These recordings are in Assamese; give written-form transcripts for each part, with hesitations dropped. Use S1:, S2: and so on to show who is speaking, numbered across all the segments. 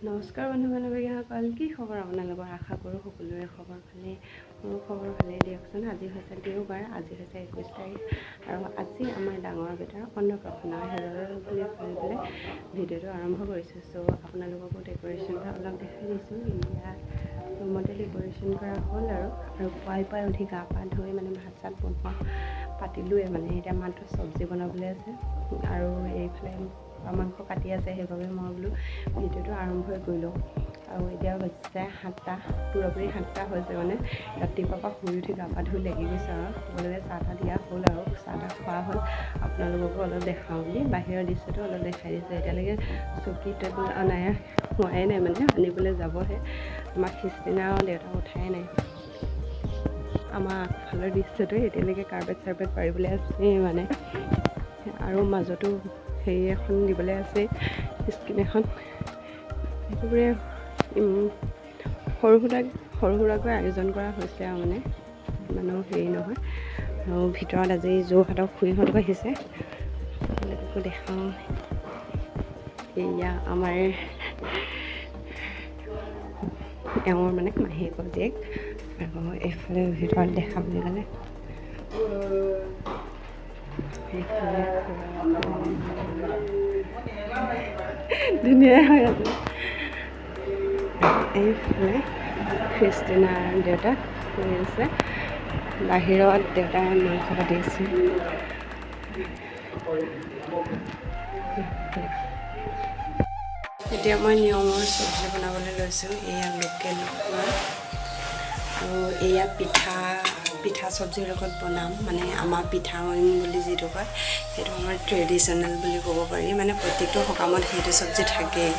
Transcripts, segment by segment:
S1: নমস্কাৰ বন্ধু বান্ধৱীসকল, কি খবৰ আপোনালোকৰ? আশা কৰোঁ সকলোৰে খবৰ ভালেই। মোৰো খবৰ ভালেই দিয়কচোন। আজি হৈছে দেওবাৰ, আজি হৈছে 21 তাৰিখ আৰু আজি আমাৰ ডাঙৰ বেটাৰ অন্নপ্ৰাশন সেইবাবে বুলি ভাবি পেলাই ভিডিঅ'টো আৰম্ভ কৰিছোঁ। চ' আপোনালোককো ডেক'ৰেশ্যনটো অলপ দেখাই দিছোঁ। ইয়াত ৰুমতে ডেক'ৰেশ্যন কৰা হ'ল আৰু পুৱাই উঠি গা পা ধুই ভাত চাত বনোৱা পাতিলোৱে। এতিয়া মাত্ৰ চব্জি বনাবলৈ আছে আৰু এইফালে মাংস কাটি আছে, সেইবাবে মই বোলো ভিডিঅ'টো আৰম্ভই কৰি লওঁ। আৰু এতিয়া হৈছে 7টা, পুৰপুৰি 7টা হৈছে। ৰাতিপুৱাৰ পৰা শুই উঠি গা পা ধুই লাগি গৈছে আৰু সকলোকে চাহ তাহ দিয়া হ'ল আৰু চাহ তাহ খোৱা হ'ল। আপোনালোককো অলপ দেখাওঁ বুলি বাহিৰৰ দৃশ্যটো অলপ দেখাই দিছোঁ। এতিয়ালৈকে চকী টেবুল নাই, হোৱাই নাই, আনিবলৈ যাবহে। আমাৰ খ্ৰীষ্টিনা আৰু দেউতাক উঠাই নাই। আমাৰ আগফালৰ দৃশ্যটো এতিয়ালৈকে কাৰ্পেট চাৰ্পেট পাৰিবলৈ আছেই আৰু মাজতো হেৰি এখন দিবলৈ আছে, স্ক্ৰীন এখন। সেইবোৰে সৰু সুৰাকৈ আয়োজন কৰা হৈছে আৰু ইমানো হেৰি নহয়। আৰু ভিতৰত আজি যোৰহাটৰ খুৰীহঁতো আহিছে, আপোনালোককো দেখাওঁ। এয়া আমাৰ এওঁৰ মাহীয়েকৰ জীয়েক। আৰু এইফালে ভিতৰত দেখা বুলি ক'লে ধুনীয়া হৈ আছে। এইফালে খ্ৰীষ্টিনাৰ দেউতা হৈ আছে, বাহিৰত দেউতাই মাংস কাটি আছে। এতিয়া মই নিয়মৰ চব্জি বনাবলৈ লৈছোঁ। এয়া লোকেল কুকুৰা আৰু এয়া পিঠা চব্জিৰ লগত বনাম। আমাৰ পিঠা ৱইং বুলি যিটো কয়, সেইটো আমাৰ ট্ৰেডিশ্যনেল বুলি ক'ব পাৰি। প্ৰত্যেকটো সকামত সেইটো চব্জি থাকেই।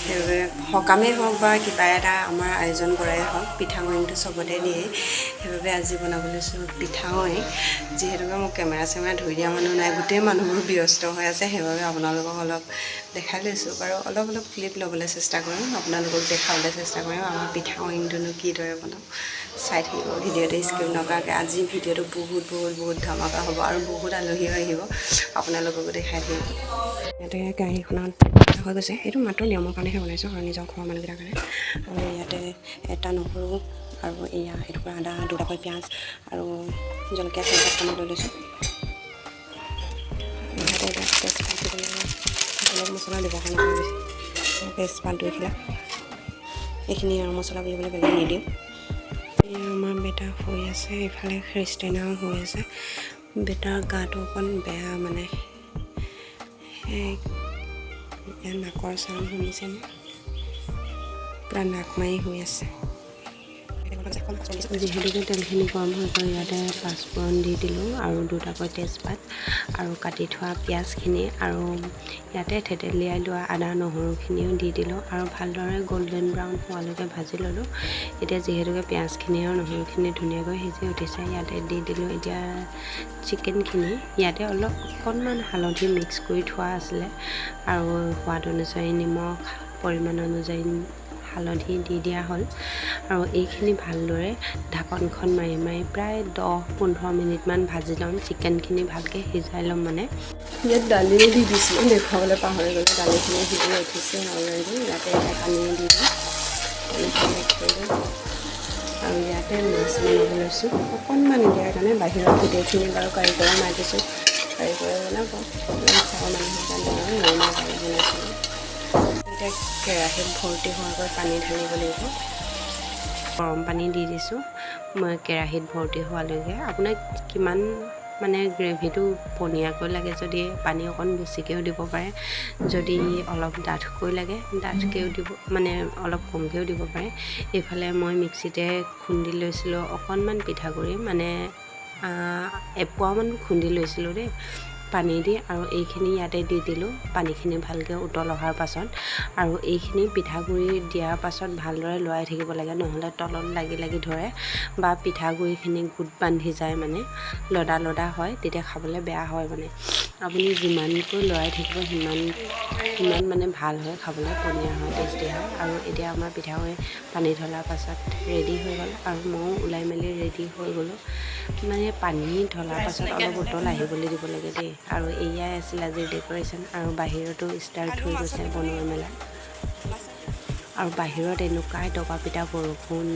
S1: সেইবাবে সকামেই হওক বা কিবা এটা আমাৰ আয়োজন কৰাই হওক, পিঠা ৱইংটো চবতে দিয়ে। সেইবাবে আজি বনাব লৈছোঁ পিঠা ৱইং। যিহেতুকে মোক কেমেৰা চেমেৰা ধৰি দিয়া মানুহ নাই, গোটেই মানুহবোৰ ব্যস্ত হৈ আছে, সেইবাবে আপোনালোকক অলপ দেখাই লৈছোঁ। বাৰু অলপ ক্লিপ ল'বলৈ চেষ্টা কৰিম, আপোনালোকক দেখাবলৈ চেষ্টা কৰিম আমাৰ পিঠা ৱইংটোনো কিদৰে বনাওঁ। চাই থাকিব ভিডিঅ'টো স্কিপ নকৰাকৈ। আজি ভিডিঅ'টো বহুত ধমাকা হ'ব আৰু বহুত আলহীও আহিব, আপোনালোককো দেখাই থাকিব। ইয়াতে কেৰাহীখনত হৈ গৈছে। এইটো মাত্ৰ নিয়মৰ কাৰণেহে বনাইছোঁ আৰু নিজৰ ঘৰৰ মানুহকেইটাৰ কাৰণে। আৰু ইয়াতে এটা নহৰু আৰু এয়া এটুকুৰা আদা, দুটাকৈ পিঁয়াজ আৰু জলকীয়া 4-5টামান লৈ লৈছোঁ। ইয়াতে তেজপাত দিবলৈ বেলেগ মছলা ব্যৱহাৰ নকৰা গৈছে। তেজপাত 2 খিলা, এইখিনি আৰু মছলা বুলিবলৈ বেলেগ নিদিওঁ। আমাৰ বেটা শুই আছে, এইফালে খ্ৰীষ্টিনাও শুই আছে। বেটাৰ গাটো অকণ বেয়া, সেই নাকৰ চাউণ্ড শুনিছেনে? পূৰা নাক মাৰি শুই আছে। যিহেতুকে তেলখিনি গৰম হৈ গ'ল, ইয়াতে 5 ফোৰণ দি দিলোঁ আৰু 2টাকৈ তেজপাত আৰু কাটি থোৱা পিঁয়াজখিনি আৰু ইয়াতে থেতেলিয়াই লোৱা আদা নহৰুখিনিও দি দিলোঁ আৰু ভালদৰে গল্ডেন ব্ৰাউন হোৱালৈকে ভাজি ল'লোঁ। এতিয়া যিহেতুকে পিঁয়াজখিনি আৰু নহৰুখিনি ধুনীয়াকৈ সিজি উঠিছে, ইয়াতে দি দিলোঁ এতিয়া চিকেনখিনি। ইয়াতে অকণমান হালধি মিক্স কৰি থোৱা আছিলে আৰু সোৱাদ অনুযায়ী নিমখ, পৰিমাণ অনুযায়ী হালধি দি দিয়া হ'ল। আৰু এইখিনি ভালদৰে ঢাকনখন মাৰি প্ৰায় 10-15 মিনিটমান ভাজি ল'ম। চিকেনখিনি ভালকৈ সিজাই ল'ম। ইয়াত দালিও দি দিছিলোঁ, দেখুৱাবলৈ পাহৰি গ'লোঁ। দালিখিনি সিজি উঠিছে অলৰেডি। ইয়াতে এটা পানী দি দিওঁ আৰু ইয়াতে মাছ বনাব লৈছোঁ অকণমান দিয়াৰ কাৰণে। বাহিৰত গোটেইখিনি বাৰু কাৰিকৰে মাৰি দিছোঁ, কাৰিকৰে বনাব। চাহৰ মানুহৰ কাৰণে আৰু নৰ্মেল দালি বনাইছিলোঁ। এতিয়া কেৰাহীত ভৰ্তি হোৱাকৈ পানী ঢালিব লাগিব। গৰম পানী দি দিছোঁ মই কেৰাহীত ভৰ্তি হোৱালৈকে। আপোনাক কিমান গ্ৰেভিটো পনীয়াকৈ লাগে যদি পানী অকণ বেছিকৈও দিব পাৰে, যদি অলপ ডাঠকৈ লাগে ডাঠকৈও দিব, অলপ কমকৈও দিব পাৰে। এইফালে মই মিক্সিতে খুন্দি লৈছিলোঁ অকণমান পিঠাগুড়ি, এপোৱামান খুন্দি লৈছিলোঁ দেই পানী দি। আৰু এইখিনি ইয়াতে দি দিলোঁ পানীখিনি ভালকৈ উতল অহাৰ পাছত। আৰু এইখিনি পিঠাগুড়ি দিয়াৰ পাছত ভালদৰে লৰাই থাকিব লাগে, নহ'লে তলত লাগি ধৰে বা পিঠাগুড়িখিনি গোট বান্ধি যায়, লদা হয়, তেতিয়া খাবলৈ বেয়া হয়। আপুনি যিমানকৈ লৰাই থাকিব সিমান ভাল হয়, খাবলৈ পনীয়া হয়, টেষ্টি হয়। আৰু এতিয়া আমাৰ পিঠাগুড়ি পানী ঢলাৰ পাছত ৰেডি হৈ গ'ল আৰু ময়ো ওলাই মেলি ৰেডি হৈ গ'লোঁ। পানী ঢলাৰ পাছত অলপ উতল আহিবলৈ দিব লাগে দেই। আৰু এয়াই আছিল আজিৰ ডেক'ৰেশ্যন। আৰু বাহিৰতো ষ্টাৰ্ট হৈ গৈছে বনোৱা মেলা। আৰু বাহিৰত এনেকুৱাই দবা-পিটা বৰষুণ।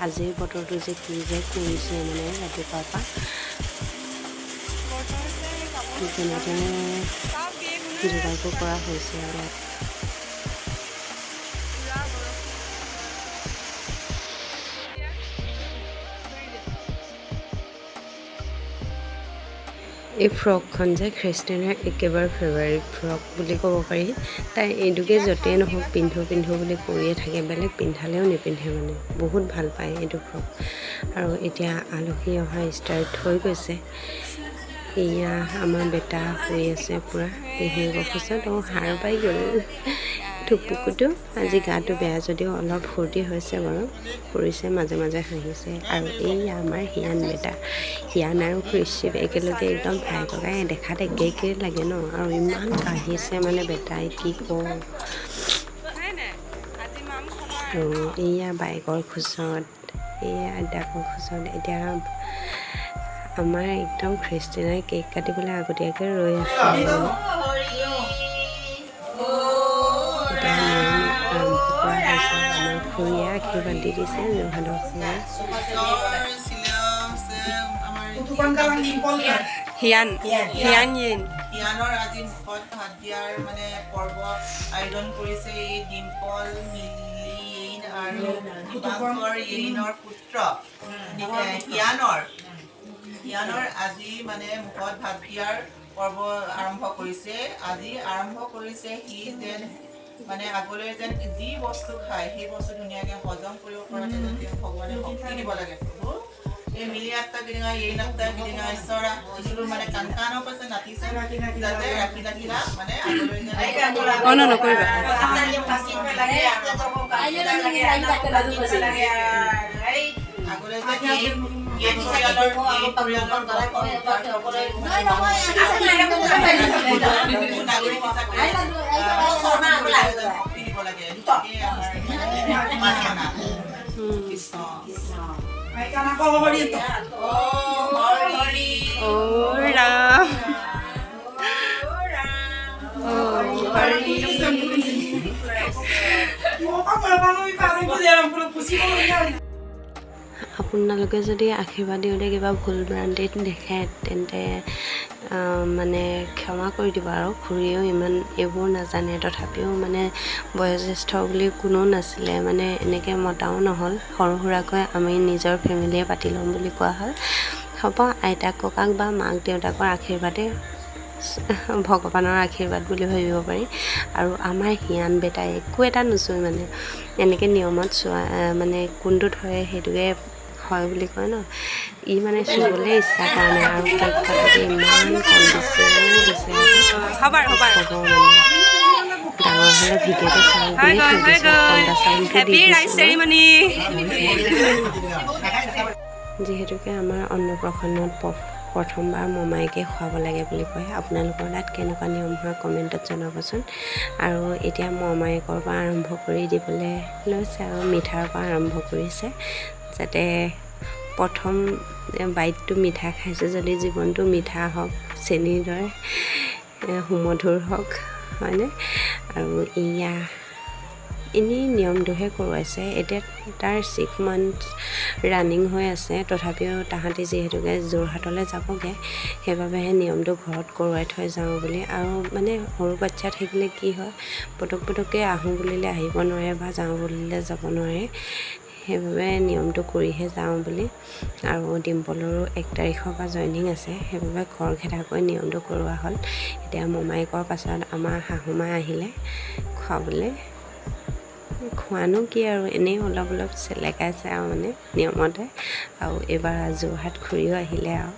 S1: আজিৰ বতৰটো যে কি যে কৰিছে মানে ৰাতিপুৱাৰ পৰা যেনে তেনে যোগাৰবোৰ কৰা হৈছে আৰু এই ফ্ৰকখন যে খ্ৰীষ্টিয়ানৰ একেবাৰে ফেভাৰিট ফ্ৰক বুলি ক'ব পাৰি। তাই এইটোকে য'তেই নহওক পিন্ধো বুলি কৰিয়ে থাকে, বেলেগ পিন্ধালেও নিপিন্ধে মানে, বহুত ভাল পায় এইটো ফ্ৰক। আৰু এতিয়া আলহী অহা ষ্টাৰ্ট হৈ গৈছে। এয়া আমাৰ বেটা শুই আছে পূৰা পেহীয়েকৰ কোচত। সাৰ পাই গ'ল থুপুকুটো। আজি গাটো বেয়া যদিও অলপ ফূৰ্তি হৈছে বাৰু, ফুৰিছে মাজে মাজে হাঁহিছে। আৰু এই আমাৰ হিয়ান বেটা, হিয়ান আৰু কৃষিপ একেলগে একদম ভাই ককাই দেখাত একে লাগে ন। আৰু ইমান কাঢ়িছে মানে বেটাই কি কওঁ। আৰু এইয়া বাইকৰ খোজত, এইয়া আইতাকৰ খোজত। এতিয়া আমাৰ একদম খ্ৰীষ্টিয়ানে কেক কাটিবলৈ আগতীয়াকৈ ৰৈ আছে। এতিয়া নিয়ম আৰম্ভ কৰা হৈছে। আমাৰ খুৰীয়ে আশীৰ্বাদ দি দিছে যোৰহাটৰ খুৰীয়ে।
S2: হিয়ানৰ আজি মুখত ভাত দিয়াৰ মানে পৰ্ব আয়োজন কৰিছে এই ডিম্পল মিলি আৰু দিবাংকৰ পুত্ৰ হিয়ানৰ আজি মানে মুখত ভাত দিয়াৰ পৰ্ব আৰম্ভ কৰিছে। আজি আৰম্ভ কৰিছে সি যেন মানে আগলৈ যেন যি বস্তু খায় সেই বস্তু ধুনীয়াকে হজম কৰিব পৰাকে যেন তেওঁ ভগৱানে শক্তি দিব লাগে। প্ৰভু এই মিলি আত্মা কিদিঙা এই নাত্তা কিদিঙা ঈশ্বৰা যিটো মানে কাণৰ পাছে নাতিছে যাতে ৰাখিলা মানে আগলৈ যেন নকৰিবা আগলৈ
S1: আপোনালোকে যদি আশীৰ্বাদ দিওঁতে কিবা ভুল ভ্ৰান্তিত দেখে তেন্তে মানে ক্ষমা কৰি দিব। আৰু খুৰীয়েও ইমান এইবোৰ নাজানে, তথাপিও মানে বয়োজ্যেষ্ঠ বুলি কোনো নাছিলে, মানে এনেকৈ মতাও নহ'ল। সৰু সুৰাকৈ আমি নিজৰ ফেমিলিয়ে পাতি ল'ম বুলি কোৱা হ'ল। হ'ব, আইতা ককাক বা মাক দেউতাকৰ আশীৰ্বাদে ভগৱানৰ আশীৰ্বাদ বুলি ভাবিব পাৰি। আৰু আমাৰ হিয়ান বেটাই একো এটা নুচুই মানে, এনেকৈ নিয়মত চোৱা মানে কোনটোত হয় সেইটোকে হয় বুলি কয় ন। ই মানে চুবলৈ ইচ্ছা কৰা নাই আৰু কেক কাটোতে ইমান কান্দিছে হ'ব মানে ডাঙৰ হ'লে ভিডিঅ'টো চাওঁ বুলি থৈ দিছোঁ। কন্দা চাউলটো দি যিহেতুকে আমাৰ অন্নপ্ৰাশনত প্ৰথমবাৰ মমাইকে খুৱাব লাগে বুলি কয়। আপোনালোকৰ তাত কেনেকুৱা নিয়ম হয় কমেণ্টত জনাবচোন। আৰু এতিয়া মমায়েকৰ পৰা আৰম্ভ কৰি দিবলৈ লৈছে আৰু মিঠাৰ পৰা আৰম্ভ কৰিছে, যাতে প্ৰথম বাইটটো মিঠা খাইছে যদি জীৱনটো মিঠা হওক, চেনীৰ দৰে সুমধুৰ হওক, হয়নে? আৰু এয়া এনেই নিয়মটোহে কৰোৱাইছে। এতিয়া তাৰ 6 months ৰানিং হৈ আছে, তথাপিও তাহাঁতি যিহেতুকে যোৰহাটলৈ যাবগৈ, সেইবাবেহে নিয়মটো ঘৰত কৰোৱাই থৈ যাওঁ বুলি। আৰু মানে সৰু বাচ্ছা থাকিলে কি হয়, পটককৈ আহোঁ বুলিলে আহিব নোৱাৰে বা যাওঁ বুলিলে যাব নোৱাৰে, সেইবাবে নিয়মটো কৰিহে যাওঁ বুলি। আৰু ডিম্পলৰো 1 তাৰিখৰ পৰা জইনিং আছে, সেইবাবে খৰখেদাকৈ নিয়মটো কৰোৱা হ'ল। এতিয়া মমায়েকৰ পাছত আমাৰ শাহুমা আহিলে খুৱাবলৈ। খোৱানো কি আৰু এনেই অলপ চেলেকাইছে আৰু মানে নিয়মতে। আৰু এইবাৰ যোৰহাট খুৰীও আহিলে আৰু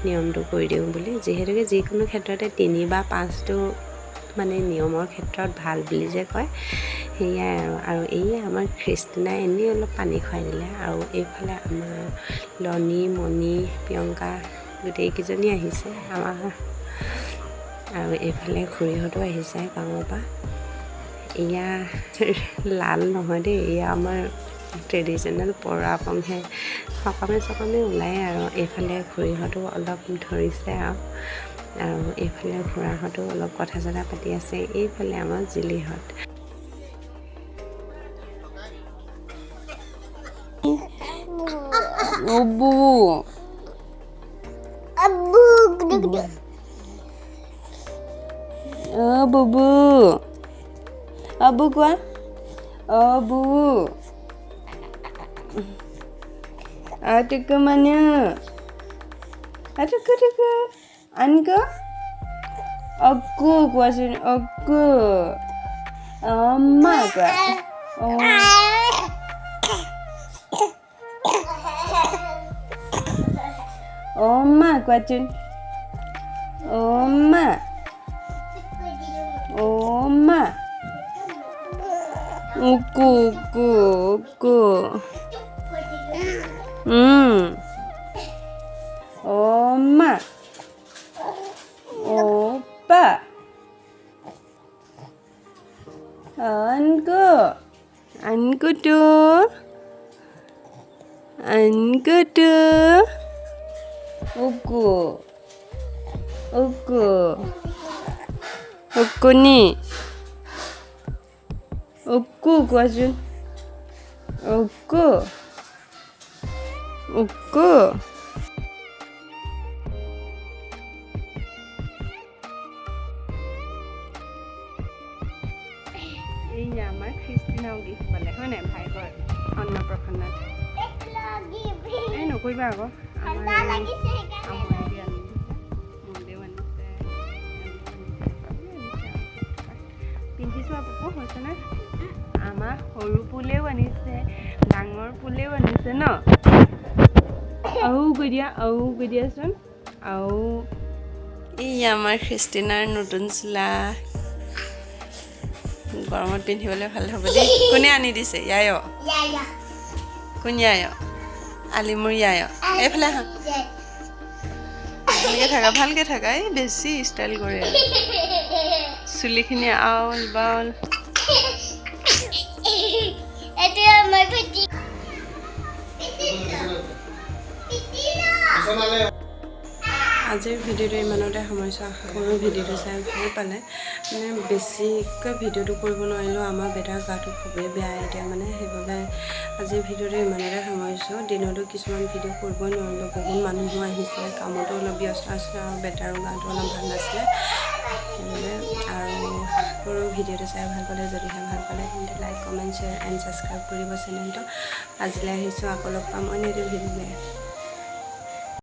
S1: নিয়মটো কৰি দিওঁ বুলি। যিহেতুকে যিকোনো ক্ষেত্ৰতে 3 বা 5টো মানে নিয়মৰ ক্ষেত্ৰত ভাল বুলি যে কয়, সেয়াই আৰু এইয়া আমাৰ খ্ৰীষ্টিনাই এনেই অলপ পানী খুৱাই দিলে। আৰু এইফালে আমাৰ লনি, মণি, প্ৰিয়ংকা গোটেইকেইজনী আহিছে আমাৰ। আৰু এইফালে খুৰীহঁতো আহিছে গাঁৱৰ পৰা। এয়া লাল নহয় দেই, এয়া আমাৰ ট্ৰেডিশ্যনেল পৰাপংহে সকামে ওলায়। আৰু এইফালে খুৰীহঁতো অলপ ধৰিছে আৰু এইফালে খুৰাহঁতো অলপ কথা চথা পাতি আছে। এইফালে আমাৰ জিলিহঁত Obu.
S3: Abu.
S1: Bubu. Abu quoi? Abu. Atuk ke mana? Atuk ke? Anka? Aku kuasin aku. Oma kuat. Oh. Oma kuatin. Oma. Oma. Uku. Oma. Opa. Anku tuh. Uku nih. Uku kuasin. Uku. এই আমাৰ খ্ৰীষ্টিনাও গিফ্ট পালে হয় নাই ভাইকৰ অন্নপ্ৰসন্নত এই নকৰিবা আকৌ আমাৰ মুন্দেও আনিছে পিন্ধিছোঁ আপু হৈছেনে আমাৰ সৰু পুলেও আনিছে ডাঙৰ পুলেও আনিছে ন আও কৈ দিয়াচোন আও এই আমাৰ খ্ৰীষ্টিনাৰ নতুন চোলা গৰমত পিন্ধিবলৈ ভাল হ'ব দেই কোনে আনি দিছে ইয়ায় কোন ইয়ায় আলিমুৰ ইয়ায় এইফালে হা ভালকৈ থাকা এই বেছি ষ্টাইল কৰে চুলিখিনি আউল বাউল আজিৰ ভিডিঅ'টো ইমানতে সামৰিছোঁ আশা কৰোঁ ভিডিঅ'টো চাই ভাল পালে মানে বেছিকৈ ভিডিঅ'টো কৰিব নোৱাৰিলেও আমাৰ বেটাৰ গাটো খুবেই বেয়া এতিয়া মানে সেইবাবে আজিৰ ভিডিঅ'টো ইমানতে সামৰিছোঁ দিনতো কিছুমান ভিডিঅ' কৰিব নোৱাৰিলোঁ বহুত মানুহো আহিছিলে কামতো অলপ ব্যস্ত আছিলে আৰু বেটাৰো গাটো অলপ ভাল নাছিলে সেইবাবে আৰু কৰোঁ ভিডিঅ'টো চাই ভাল পালে যদিহে ভাল পালে তেন্তে like comment share and subscribe কৰিব চেনেলটো আজিলৈ আহিছোঁ আকৌ লগ পাম অন্য এটা ভিডিঅ'